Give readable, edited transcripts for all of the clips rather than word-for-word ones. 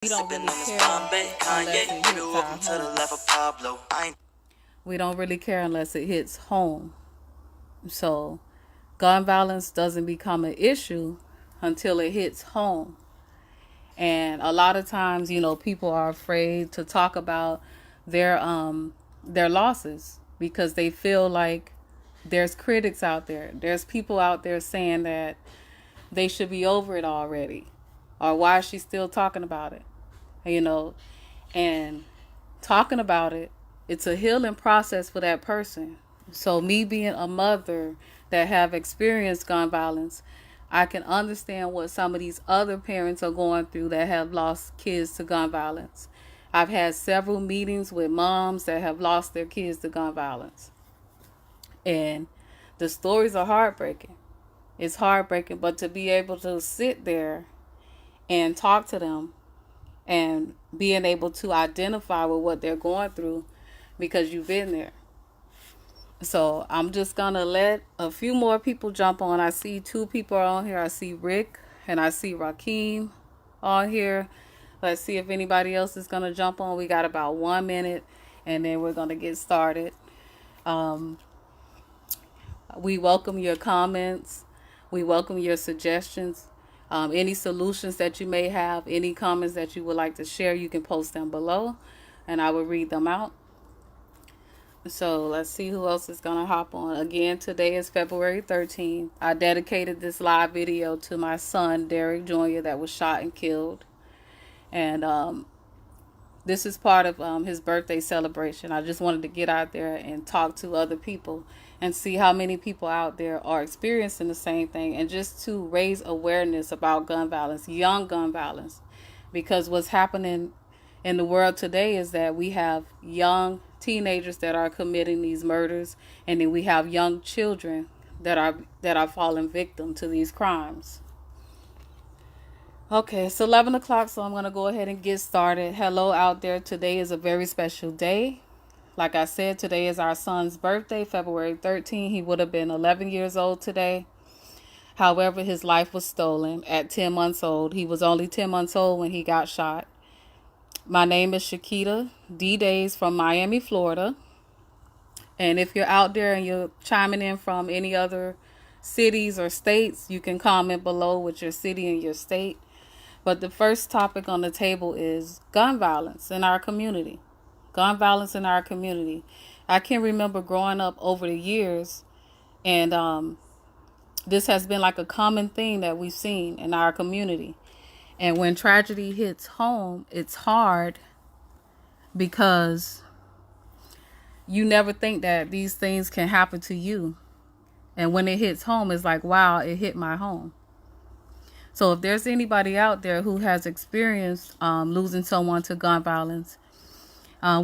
We don't really care unless it hits our home. We don't really care unless it hits home. So gun violence doesn't become an issue until it hits home. And a lot of times, people are afraid to talk about their losses because they feel like there's critics out there. There's people out there saying that they should be over it already, or why is she still talking about it? And talking about it, it's a healing process for that person. So me being a mother that have experienced gun violence, I can understand what some of these other parents are going through that have lost kids to gun violence. I've had several meetings with moms that have lost their kids to gun violence. And the stories are heartbreaking. It's heartbreaking, but to be able to sit there and talk to them and being able to identify with what they're going through because you've been there. So I'm just going to let a few more people jump on. I see 2 people on here. I see Rick and I see Rakeem on here. Let's see if anybody else is going to jump on. We got about 1 minute and then we're going to get started. We welcome your comments. We welcome your suggestions. Any solutions that you may have, any comments that you would like to share, you can post them below and I will read them out. So let's see who else is going to hop on. Again, today is February 13th. I dedicated this live video to my son, Derrick Jr., that was shot and killed. And this is part of his birthday celebration. I just wanted to get out there and talk to other people and see how many people out there are experiencing the same thing, and just to raise awareness about gun violence, young gun violence. Because what's happening in the world today is that we have young teenagers that are committing these murders, and then we have young children that are falling victim to these crimes. Okay, it's 11 o'clock, so I'm going to go ahead and get started. Hello out there. Today is a very special day. Like I said, today is our son's birthday, February 13th. He would have been 11 years old today. However, his life was stolen at 10 months old. He was only 10 months old when he got shot. My name is Shakita D. Days from Miami, Florida. And if you're out there and you're chiming in from any other cities or states, you can comment below with your city and your state. But the first topic on the table is gun violence in our community. Gun violence in our community. I can remember growing up over the years, and this has been like a common thing that we've seen in our community. And when tragedy hits home, it's hard because you never think that these things can happen to you. And when it hits home, it's like, wow, it hit my home. So if there's anybody out there who has experienced losing someone to gun violence,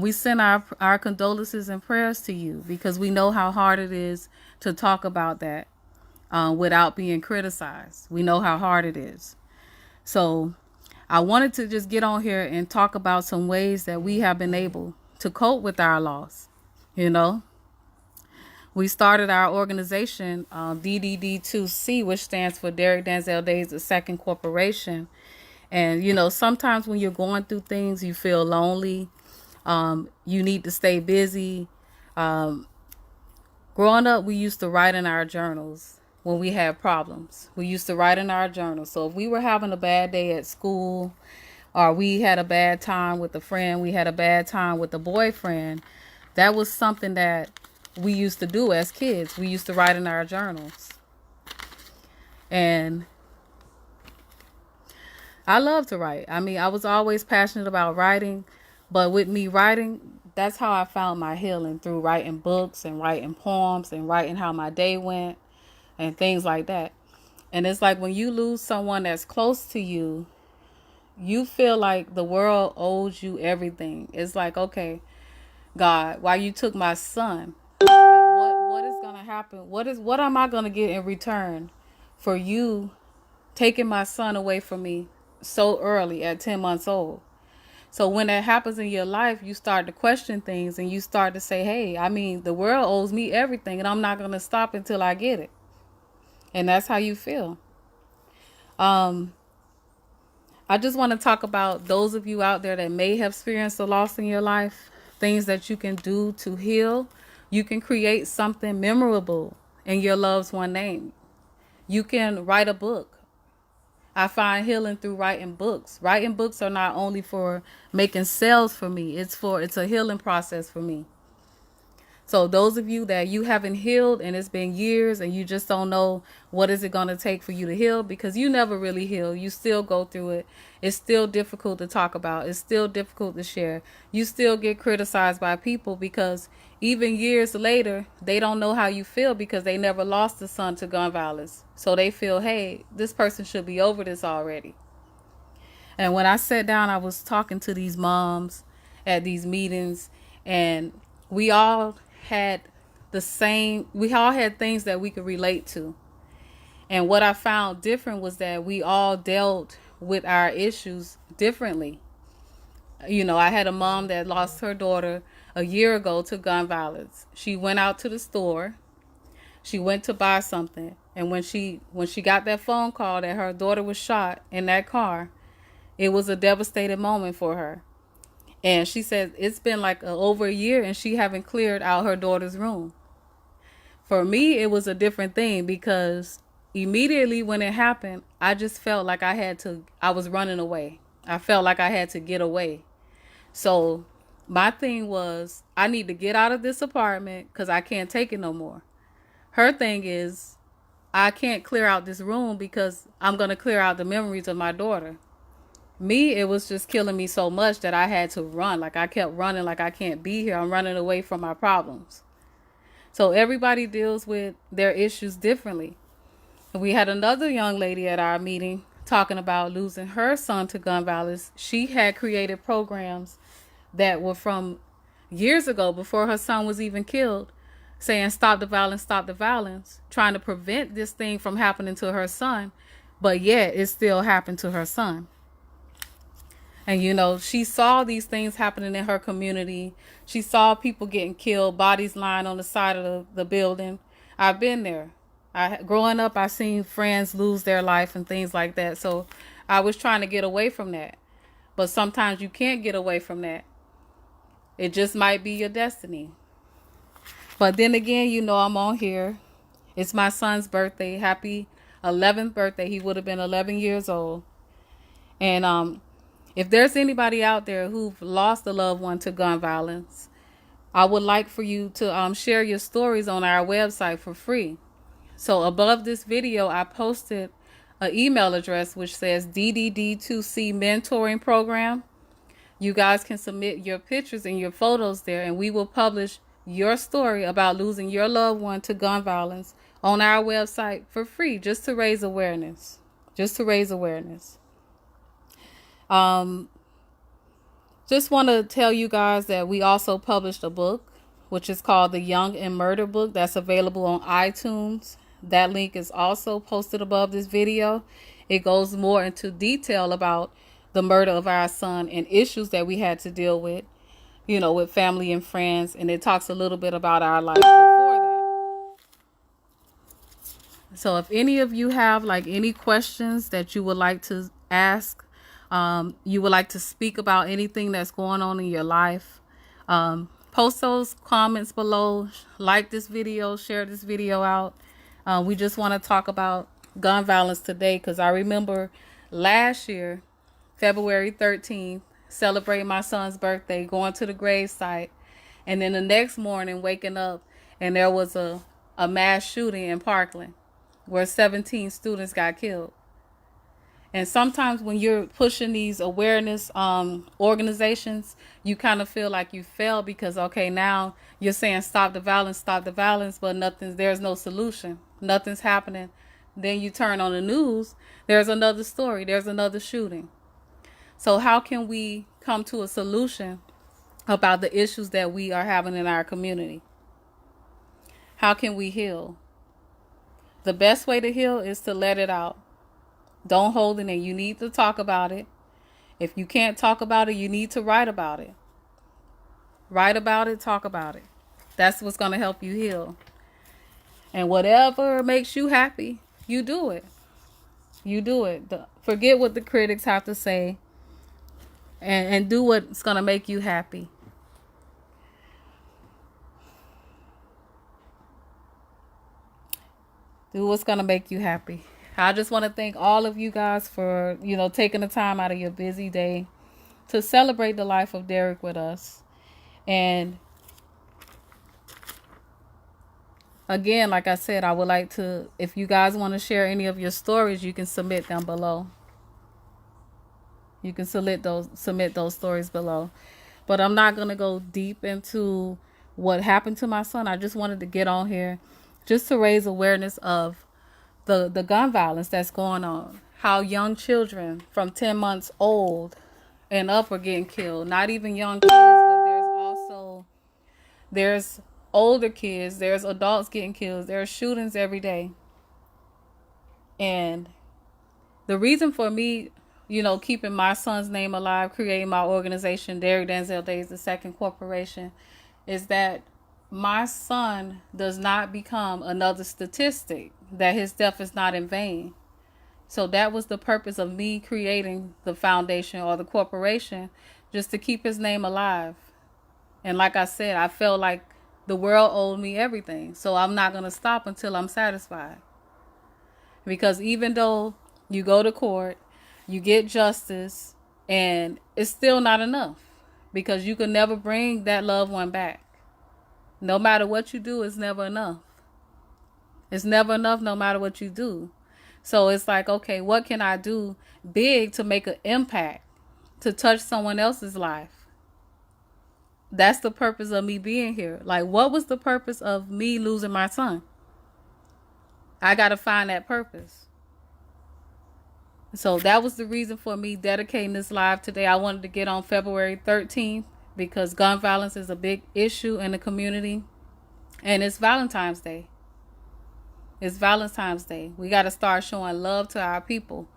we send our condolences and prayers to you, because we know how hard it is to talk about that without being criticized. We know how hard it is. So I wanted to just get on here and talk about some ways that we have been able to cope with our loss. We started our organization, DDD2C, which stands for Derrick Denzel Days II Corporation. And, sometimes when you're going through things, you feel lonely. You need to stay busy. Growing up, we used to write in our journals when we had problems. We used to write in our journals. So if we were having a bad day at school, or we had a bad time with a friend, we had a bad time with a boyfriend, that was something that we used to do as kids. We used to write in our journals. And I love to write. I was always passionate about writing, but with me writing, that's how I found my healing, through writing books and writing poems and writing how my day went and things like that. And it's like when you lose someone that's close to you, you feel like the world owes you everything. It's like, okay, God, why you took my son? What is going to happen? What am I going to get in return for you taking my son away from me so early at 10 months old? So when that happens in your life, you start to question things and you start to say, hey, the world owes me everything and I'm not going to stop until I get it. And that's how you feel. I just want to talk about those of you out there that may have experienced a loss in your life, things that you can do to heal. You can create something memorable in your loved one name. You can write a book. I find healing through writing books. Writing books are not only for making sales for me, it's a healing process for me. So those of you that you haven't healed and it's been years and you just don't know what is it going to take for you to heal, because you never really heal. You still go through it. It's still difficult to talk about. It's still difficult to share. You still get criticized by people because even years later, they don't know how you feel because they never lost a son to gun violence. So they feel, hey, this person should be over this already. And when I sat down, I was talking to these moms at these meetings, and we all had we all had things that we could relate to. And what I found different was that we all dealt with our issues differently. You know, I had a mom that lost her daughter a year ago to gun violence. She went out to the store. She went to buy something. And when she got that phone call that her daughter was shot in that car, it was a devastating moment for her. And she said it's been like over a year and she haven't cleared out her daughter's room. For me, it was a different thing because immediately when it happened, I just felt like I was running away. I felt like I had to get away. So my thing was, I need to get out of this apartment because I can't take it no more. Her thing is, I can't clear out this room because I'm going to clear out the memories of my daughter. Me, it was just killing me so much that I had to run. Like I kept running like I can't be here. I'm running away from my problems. So everybody deals with their issues differently. We had another young lady at our meeting talking about losing her son to gun violence. She had created programs that were from years ago before her son was even killed, saying stop the violence, trying to prevent this thing from happening to her son. But yet it still happened to her son. And, you know, she saw these things happening in her community. She saw people getting killed, bodies lying on the side of the building. I've been there. Growing up, I seen friends lose their life and things like that. So I was trying to get away from that. But sometimes you can't get away from that. It just might be your destiny. But then again, you know, I'm on here. It's my son's birthday. Happy 11th birthday. He would have been 11 years old. And if there's anybody out there who've lost a loved one to gun violence, I would like for you to share your stories on our website for free. So above this video, I posted an email address which says DDD2C Mentoring Program. You guys can submit your pictures and your photos there, and we will publish your story about losing your loved one to gun violence on our website for free, just to raise awareness. Just want to tell you guys that we also published a book, which is called The Young and Murder Book, that's available on iTunes. That link is also posted above this video. It goes more into detail about the murder of our son and issues that we had to deal with, you know, with family and friends. And it talks a little bit about our life before that. So if any of you have like any questions that you would like to ask, you would like to speak about anything that's going on in your life, post those comments below, like this video, share this video out. We just want to talk about gun violence today because I remember last year, February 13th, celebrating my son's birthday, going to the gravesite, and then the next morning waking up and there was a mass shooting in Parkland where 17 students got killed. And sometimes when you're pushing these awareness organizations, you kind of feel like you fail because, okay, now you're saying stop the violence, but there's no solution. Nothing's happening. Then you turn on the news, there's another story, there's another shooting. So how can we come to a solution about the issues that we are having in our community? How can we heal? The best way to heal is to let it out. Don't hold it in. You need to talk about it. If you can't talk about it, you need to write about it. Write about it, talk about it. That's what's going to help you heal. And whatever makes you happy, you do it. You do it. Forget what the critics have to say, and do what's going to make you happy. Do what's going to make you happy. I just want to thank all of you guys for, taking the time out of your busy day to celebrate the life of Derrick with us. And again, like I said, I would like to, if you guys want to share any of your stories, you can submit them below. You can submit those stories below. But I'm not going to go deep into what happened to my son. I just wanted to get on here just to raise awareness of the gun violence that's going on. How young children from 10 months old and up are getting killed. Not even young kids, but there's older kids, there's adults getting killed. There are shootings every day. And the reason for me, keeping my son's name alive, creating my organization, Derrick Denzel Days II Corporation, is that my son does not become another statistic, that his death is not in vain. So that was the purpose of me creating the foundation or the corporation, just to keep his name alive. And like I said, I felt like the world owed me everything. So I'm not going to stop until I'm satisfied. Because even though you go to court, you get justice, and it's still not enough, because you can never bring that loved one back. No matter what you do, it's never enough. It's never enough no matter what you do. So it's like, okay, what can I do big to make an impact, to touch someone else's life? That's the purpose of me being here. Like, what was the purpose of me losing my son? I got to find that purpose. So that was the reason for me dedicating this live today. I wanted to get on February 13th because gun violence is a big issue in the community. And it's Valentine's Day. It's Valentine's Day. We got to start showing love to our people.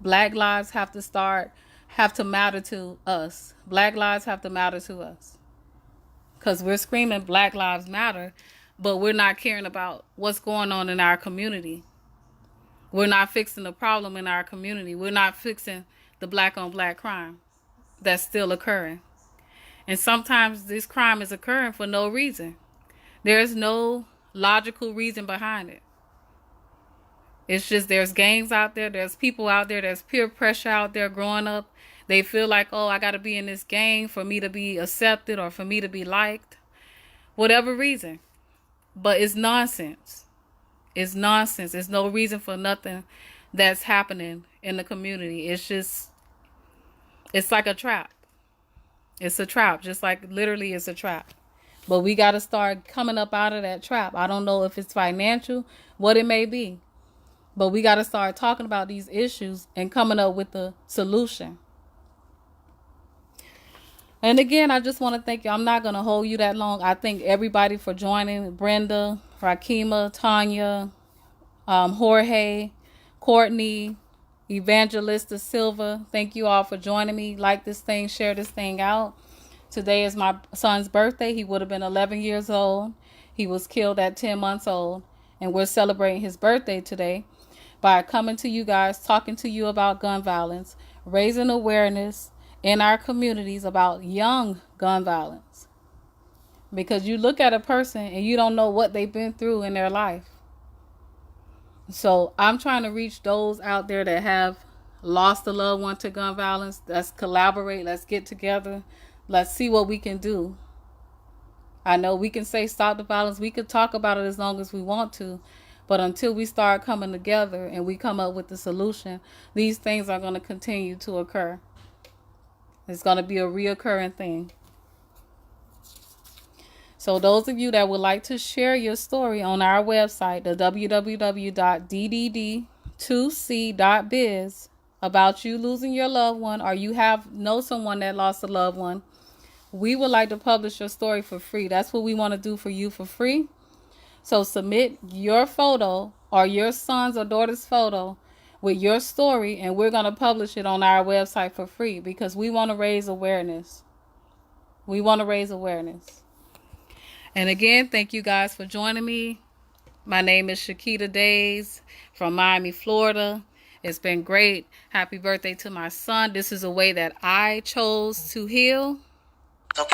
Black lives have to matter to us. Black lives have to matter to us. Because we're screaming Black Lives Matter, but we're not caring about what's going on in our community. We're not fixing the problem in our community. We're not fixing the black on black crime that's still occurring. And sometimes this crime is occurring for no reason. There's no logical reason behind it. It's just there's gangs out there. There's people out there. There's peer pressure out there growing up. They feel like, oh, I got to be in this gang for me to be accepted or for me to be liked. Whatever reason. But it's nonsense. It's nonsense. There's no reason for nothing that's happening in the community. It's like a trap. It's a trap. Just like literally it's a trap. But we got to start coming up out of that trap. I don't know if it's financial, what it may be. But we got to start talking about these issues and coming up with a solution. And again, I just want to thank you. I'm not going to hold you that long. I thank everybody for joining. Brenda, Rakima, Tanya, Jorge, Courtney, Evangelista Silva. Thank you all for joining me. Like this thing, share this thing out. Today is my son's birthday. He would have been 11 years old. He was killed at 10 months old. And we're celebrating his birthday today by coming to you guys, talking to you about gun violence, raising awareness in our communities about young gun violence. Because you look at a person and you don't know what they've been through in their life. So I'm trying to reach those out there that have lost a loved one to gun violence. Let's collaborate. Let's get together. Let's see what we can do. I know we can say stop the violence. We could talk about it as long as we want to. But until we start coming together and we come up with the solution, these things are going to continue to occur. It's going to be a reoccurring thing. So those of you that would like to share your story on our website, the www.ddd2c.biz, about you losing your loved one, or you know someone that lost a loved one, we would like to publish your story for free. That's what we want to do for you for free. So submit your photo or your son's or daughter's photo with your story, and we're going to publish it on our website for free because we want to raise awareness. We want to raise awareness. And again, thank you guys for joining me. My name is Shakita Days from Miami, Florida. It's been great. Happy birthday to my son. This is a way that I chose to heal. And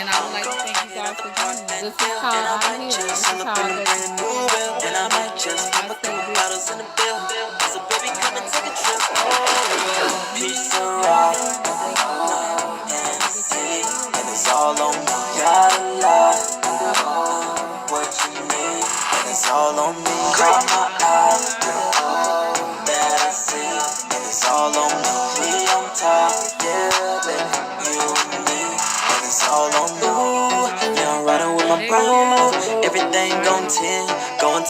I would like to thank you guys for joining me. This is how I heal. This is how I let you know. And I might just put the bottles in the bill. So baby, come and take a trip. Peace and rock. And it's all on me. Got a lot. What you need. And it's all on me. Caught my eye. That I see. And it's all on me. We on top. Yeah, baby. It's all on you. Yeah, I'm riding with my bro. Everything gon' 10, going